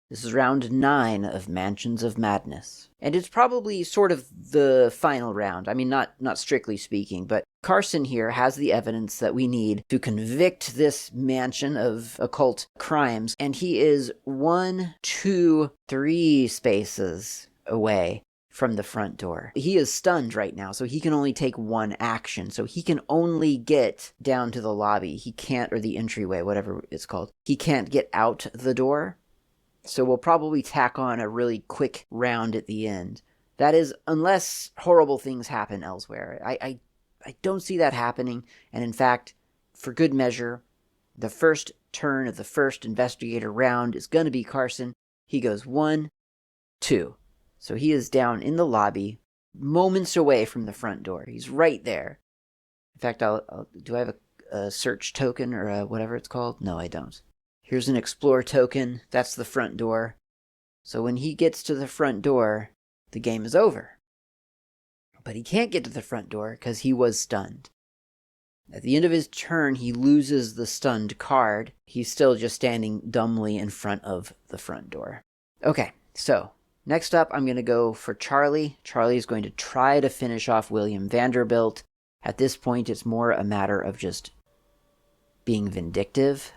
This is round 9 of Mansions of Madness. And it's probably sort of the final round. I mean, not strictly speaking, but Carson here has the evidence that we need to convict this mansion of occult crimes, and he is 1, 2, 3 spaces away from the front door. He is stunned right now, so he can only take one action. So he can only get down to the lobby. He can't, or the entryway, whatever it's called. He can't get out the door. So we'll probably tack on a really quick round at the end. That is, unless horrible things happen elsewhere. I don't see that happening, and in fact, for good measure, the first turn of the first investigator round is going to be Carson. He goes 1, 2. So he is down in the lobby, moments away from the front door. He's right there. In fact, do I have a search token or whatever it's called? No, I don't. Here's an explore token. That's the front door. So when he gets to the front door, the game is over. But he can't get to the front door because he was stunned. At the end of his turn, he loses the stunned card. He's still just standing dumbly in front of the front door. Okay, so next up, I'm going to go for Charlie. Charlie is going to try to finish off William Vanderbilt. At this point, it's more a matter of just being vindictive.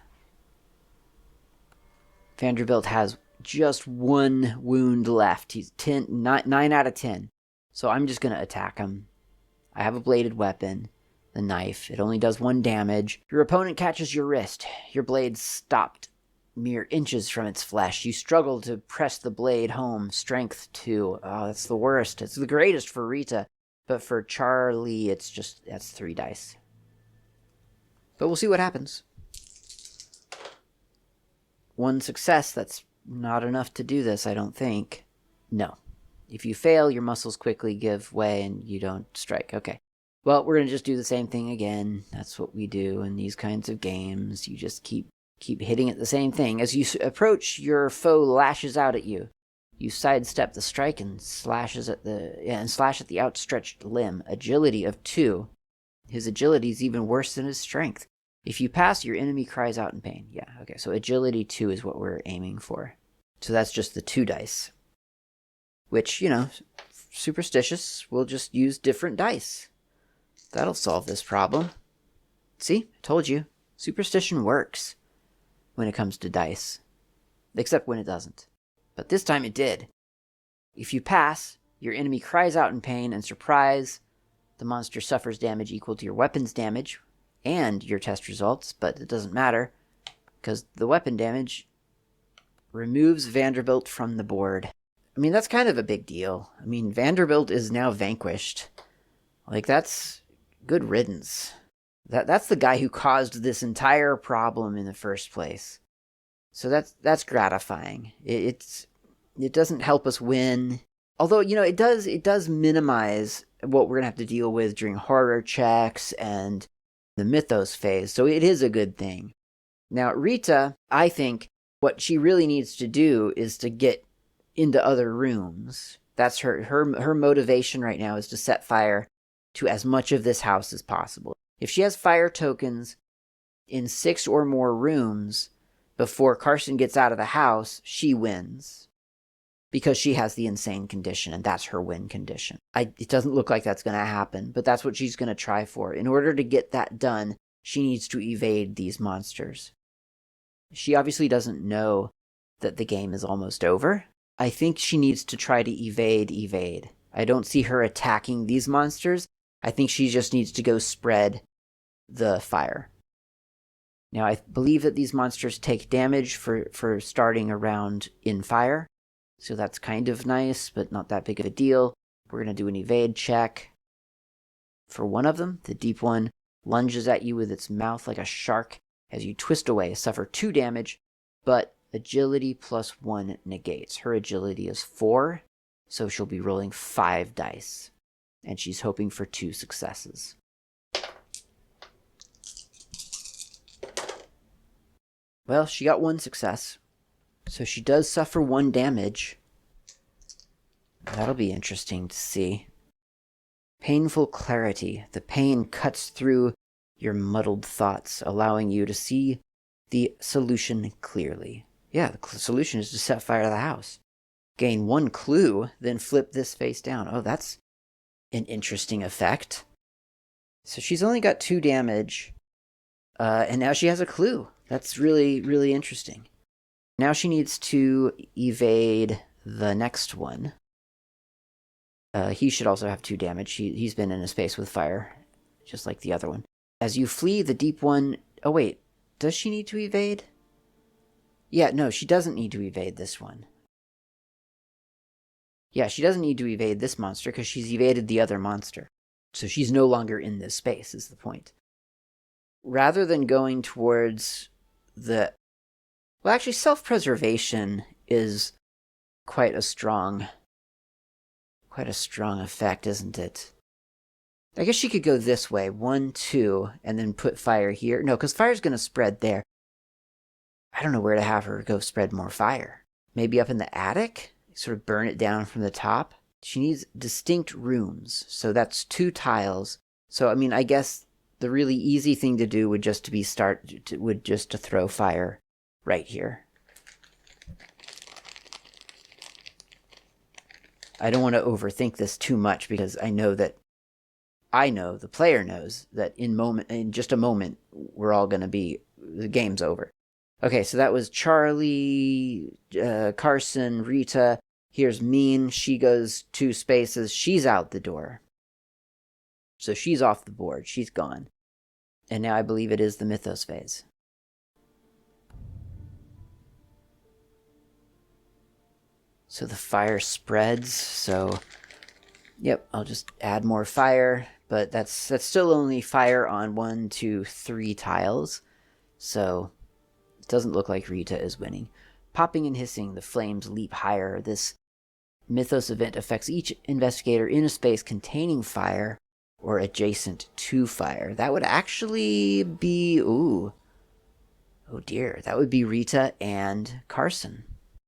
Vanderbilt has just 1 wound left. He's 9 out of 10. So I'm just going to attack him. I have a bladed weapon, the knife. It only does 1 damage. Your opponent catches your wrist. Your blade stopped mere inches from its flesh. You struggle to press the blade home. Strength 2. Oh, that's the worst. It's the greatest for Rita. But for Charlie, that's 3 dice. But we'll see what happens. 1 success, that's not enough to do this, I don't think. No. If you fail, your muscles quickly give way and you don't strike. Okay. Well, we're going to just do the same thing again. That's what we do in these kinds of games. You just keep hitting at the same thing. As you approach, your foe lashes out at you. You sidestep the strike and slash at the outstretched limb. Agility of 2. His agility is even worse than his strength. If you pass, your enemy cries out in pain. Yeah, okay, so agility 2 is what we're aiming for. So that's just the 2 dice. Which, superstitious, we'll just use different dice. That'll solve this problem. See, I told you. Superstition works when it comes to dice. Except when it doesn't. But this time it did. If you pass, your enemy cries out in pain and surprise. The monster suffers damage equal to your weapon's damage and your test results, but it doesn't matter because the weapon damage removes Vanderbilt from the board. I mean, that's kind of a big deal. I mean, Vanderbilt is now vanquished. Like, that's good riddance. That's the guy who caused this entire problem in the first place. So that's gratifying. It doesn't help us win. Although, it does minimize what we're going to have to deal with during horror checks and the mythos phase, so it is a good thing. Now, Rita, I think what she really needs to do is to get into other rooms. That's her motivation right now, is to set fire to as much of this house as possible. If she has fire tokens in 6 or more rooms before Carson gets out of the house, she wins. Because she has the insane condition, and that's her win condition. It doesn't look like that's going to happen, but that's what she's going to try for. In order to get that done, she needs to evade these monsters. She obviously doesn't know that the game is almost over. I think she needs to try to evade. I don't see her attacking these monsters. I think she just needs to go spread the fire. Now, I believe that these monsters take damage for starting a round in fire. So that's kind of nice, but not that big of a deal. We're going to do an evade check. For one of them, the deep one lunges at you with its mouth like a shark. As you twist away, suffer 2 damage, but agility plus 1 negates. Her agility is 4, so she'll be rolling 5 dice. And she's hoping for 2 successes. Well, she got 1 success. So she does suffer 1 damage. That'll be interesting to see. Painful clarity. The pain cuts through your muddled thoughts, allowing you to see the solution clearly. Yeah, the solution is to set fire to the house. Gain 1 clue, then flip this face down. Oh, that's an interesting effect. So she's only got 2 damage, and now she has a clue. That's really, really interesting. Now she needs to evade the next one. He should also have 2 damage. He's been in a space with fire, just like the other one. As you flee, the deep one... Oh, wait. Does she need to evade? Yeah, no, she doesn't need to evade this one. Yeah, she doesn't need to evade this monster because she's evaded the other monster. So she's no longer in this space, is the point. Rather than going towards the... Well, actually, self-preservation is quite a strong effect, isn't it? I guess she could go this way, 1, 2, and then put fire here. No, because fire's going to spread there. I don't know where to have her go spread more fire. Maybe up in the attic? Sort of burn it down from the top? She needs distinct rooms, so that's 2 tiles. So, I mean, I guess the really easy thing to do would just to throw fire right here. I don't want to overthink this too much because I know the player knows that in just a moment, we're all going to be, the game's over. Okay, so that was Charlie, Carson, Rita. Here's Mean. She goes 2 spaces. She's out the door. So she's off the board. She's gone. And now I believe it is the Mythos phase. So the fire spreads. So, yep, I'll just add more fire. But that's still only fire on 1, 2, 3 tiles. So it doesn't look like Rita is winning. Popping and hissing, the flames leap higher. This Mythos event affects each investigator in a space containing fire or adjacent to fire. That would actually be... Ooh. Oh dear. That would be Rita and Carson.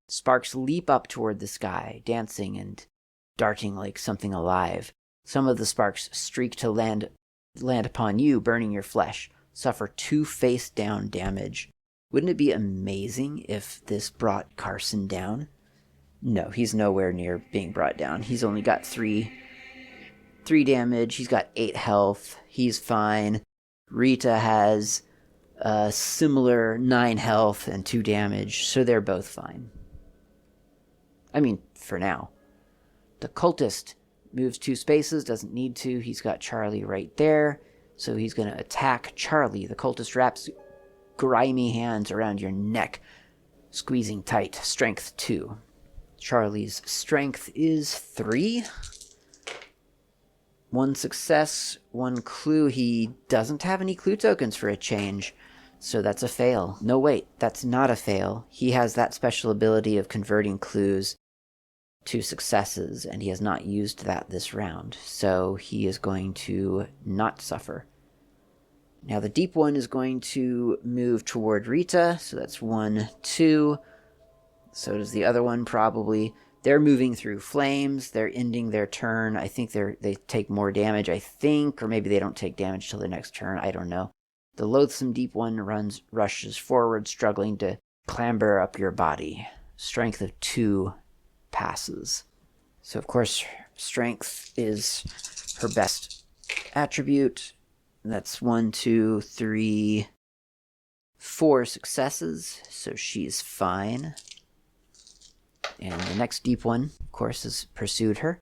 Sparks leap up toward the sky, dancing and darting like something alive. Some of the sparks streak to land upon you, burning your flesh. Suffer 2 face-down damage. Wouldn't it be amazing if this brought Carson down? No, he's nowhere near being brought down. He's only got 3 damage. He's got 8 health. He's fine. Rita has a similar 9 health and 2 damage, so they're both fine. I mean, for now. The cultist moves 2 spaces, doesn't need to. He's got Charlie right there, so he's going to attack Charlie. The cultist wraps grimy hands around your neck, squeezing tight. Strength 2. Charlie's strength is 3. 1 success, 1 clue. He doesn't have any clue tokens for a change, so that's a fail. No, wait, that's not a fail. He has that special ability of converting clues to successes, and he has not used that this round, so he is going to not suffer. Now the deep one is going to move toward Rita, so that's 1, 2. So does the other one, probably. They're moving through flames. They're ending their turn. I think they take more damage, I think. Or maybe they don't take damage till their next turn. I don't know. The loathsome deep one rushes forward, struggling to clamber up your body. Strength of 2 passes. So, of course, strength is her best attribute. That's 1, 2, 3, 4 successes. So she's fine. And the next deep one, of course, has pursued her.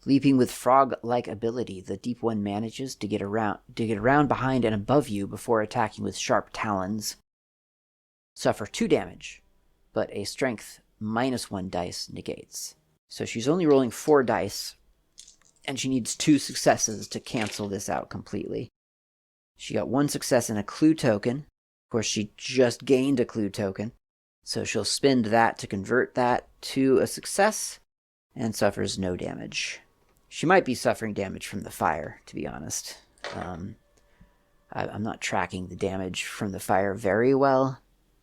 Leaping with frog-like ability, the deep one manages to get around behind and above you before attacking with sharp talons. Suffer 2 damage, but a strength -1 dice negates. So she's only rolling 4 dice, and she needs 2 successes to cancel this out completely. She got 1 success and a clue token. Of course, she just gained a clue token. So she'll spend that to convert that to a success and suffers no damage. She might be suffering damage from the fire, to be honest. I'm not tracking the damage from the fire very well,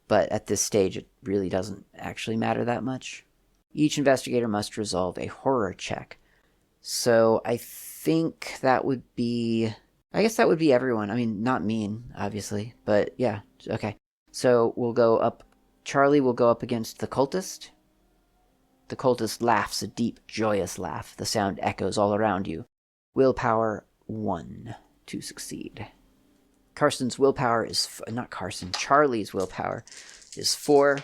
but at this stage it really doesn't actually matter that much. Each investigator must resolve a horror check. So I think that would be... I guess that would be everyone. I mean, not Mean, obviously, but yeah, okay. So we'll go up Charlie will go up against the cultist. The cultist laughs a deep, joyous laugh. The sound echoes all around you. Willpower 1 to succeed. Carson's willpower is... Not Carson. Charlie's willpower is 4.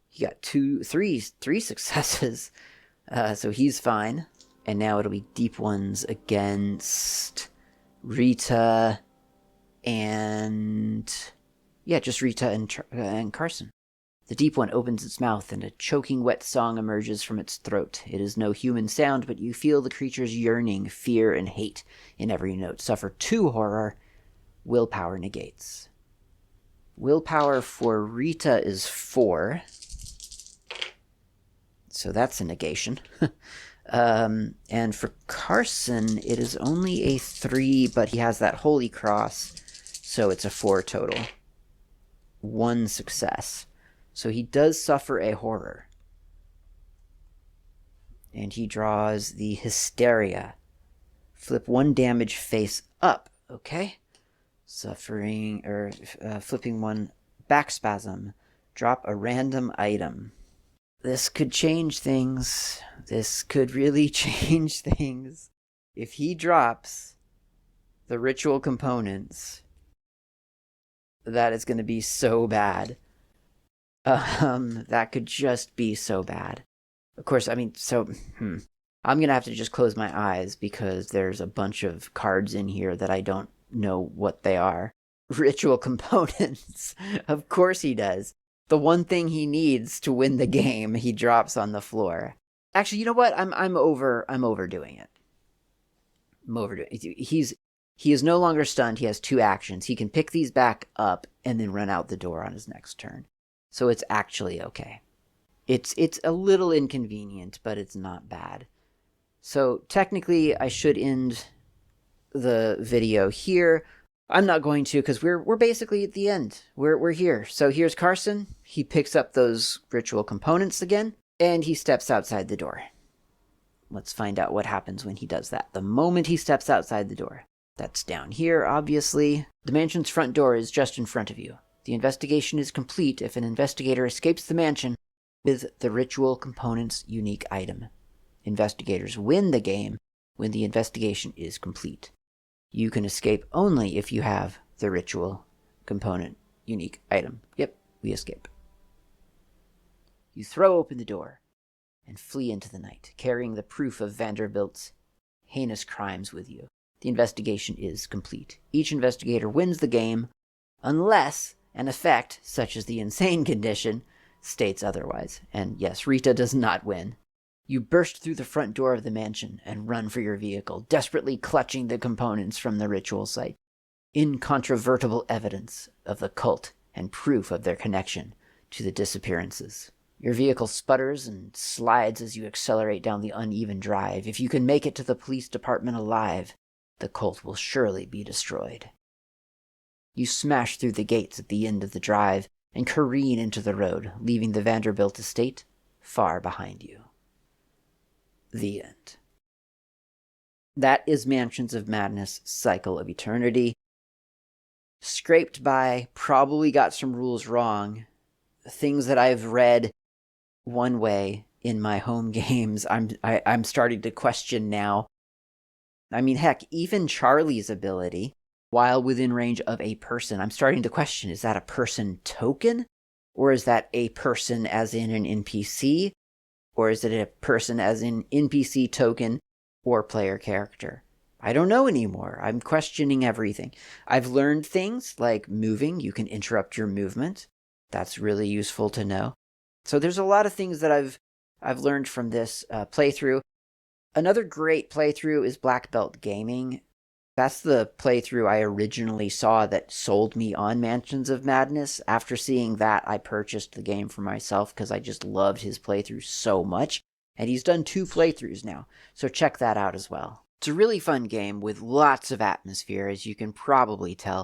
He got three successes. So he's fine. And now it'll be deep ones against Rita and... Yeah, just Rita and Carson. The deep one opens its mouth, and a choking wet song emerges from its throat. It is no human sound, but you feel the creature's yearning, fear, and hate in every note. Suffer 2 horror. Willpower negates. Willpower for Rita is 4. So that's a negation. And for Carson, it is only a 3, but he has that Holy Cross, so it's a 4 total. 1 success. So he does suffer a horror. And he draws the Hysteria. Flip 1 damage face up, okay? Suffering, or flipping 1 back spasm. Drop a random item. This could change things. This could really change things. If he drops the ritual components, that is going to be so bad. That could just be so bad. Of course, I mean, I'm going to have to just close my eyes because there's a bunch of cards in here that I don't know what they are. Ritual components. Of course he does. The one thing he needs to win the game, he drops on the floor. Actually, you know what? I'm overdoing it. I'm overdoing it. He is no longer stunned. He has 2 actions. He can pick these back up and then run out the door on his next turn. So it's actually okay. It's a little inconvenient, but it's not bad. So technically, I should end the video here. I'm not going to, because we're basically at the end. We're here. So here's Carson. He picks up those ritual components again, and he steps outside the door. Let's find out what happens when he does that. The moment he steps outside the door. That's down here, obviously. The mansion's front door is just in front of you. The investigation is complete if an investigator escapes the mansion with the ritual component's unique item. Investigators win the game when the investigation is complete. You can escape only if you have the ritual component unique item. Yep, we escape. You throw open the door and flee into the night, carrying the proof of Vanderbilt's heinous crimes with you. The investigation is complete. Each investigator wins the game unless an effect, such as the insane condition, states otherwise. And yes, Rita does not win. You burst through the front door of the mansion and run for your vehicle, desperately clutching the components from the ritual site. Incontrovertible evidence of the cult and proof of their connection to the disappearances. Your vehicle sputters and slides as you accelerate down the uneven drive. If you can make it to the police department alive, the cult will surely be destroyed. You smash through the gates at the end of the drive and careen into the road, leaving the Vanderbilt estate far behind you. The end. That is Mansions of Madness, Cycle of Eternity. Scraped by, probably got some rules wrong. Things that I've read one way in my home games, I'm starting to question now. I mean, heck, even Charlie's ability, while within range of a person, I'm starting to question, is that a person token? Or is that a person as in an NPC? Or is it a person as in NPC token or player character? I don't know anymore. I'm questioning everything. I've learned things like moving. You can interrupt your movement. That's really useful to know. So there's a lot of things that I've learned from this playthrough. Another great playthrough is Black Belt Gaming. That's the playthrough I originally saw that sold me on Mansions of Madness. After seeing that, I purchased the game for myself because I just loved his playthrough so much. And he's done 2 playthroughs now, so check that out as well. It's a really fun game with lots of atmosphere, as you can probably tell.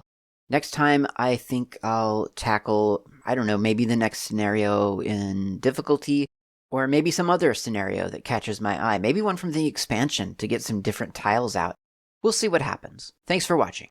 Next time, I think I'll tackle, I don't know, maybe the next scenario in difficulty, or maybe some other scenario that catches my eye. Maybe one from the expansion to get some different tiles out. We'll see what happens. Thanks for watching.